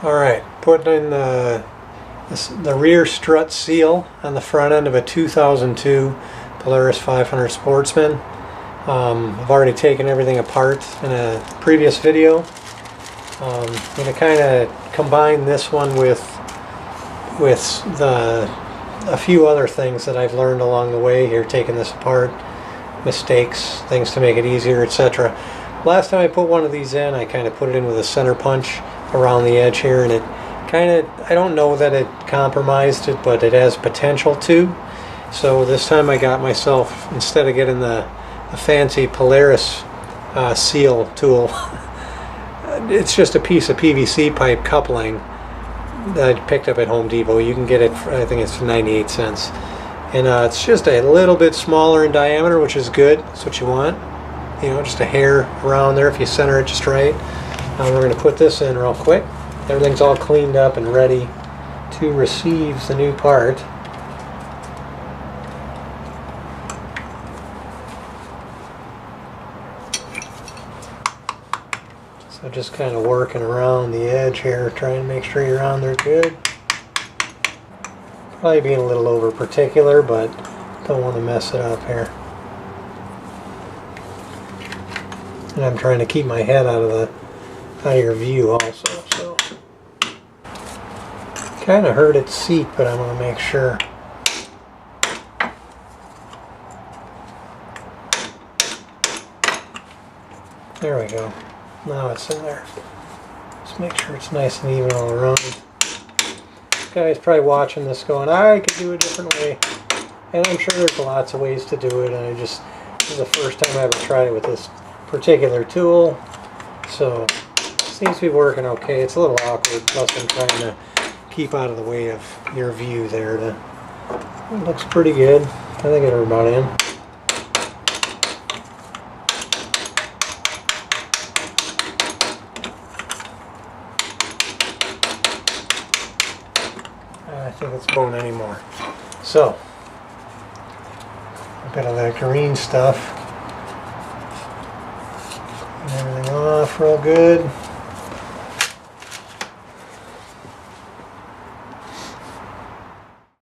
Alright, putting in the rear strut seal on the front end of a 2002 Polaris 500 Sportsman. I've already taken everything apart in a previous video. I'm going to kind of combine this one with a few other things that I've learned along the way here, taking this apart, mistakes, things to make it easier, etc. Last time I put one of these in, I kind of put it in with a center punch around the edge here, and it kind of, I don't know that it compromised it, but it has potential to. So this time I got myself, instead of getting the fancy Polaris seal tool, it's just a piece of PVC pipe coupling that I picked up at Home Depot. You can get it for, I think it's 98 cents. And it's just a little bit smaller in diameter, which is good. That's what you want. You know, just a hair around there if you center it just right. We're going to put this in real quick. Everything's all cleaned up and ready to receive the new part. So just kind of working around the edge here, trying to make sure you're on there good. Probably being a little over particular, but don't want to mess it up here. And I'm trying to keep my head out of your view also. So kind of hurt its seat, but I want to make sure. There we go. Now it's in there. Just make sure it's nice and even all around. This guy's probably watching this going, I could do it a different way. And I'm sure there's lots of ways to do it, and this is the first time I ever tried it with this particular tool. So it seems to be working okay. It's a little awkward, plus I'm trying to keep out of the way of your view there. It looks pretty good. I think it'll about in. I think it's going anymore. So a bit of that green stuff. Clean everything off real good.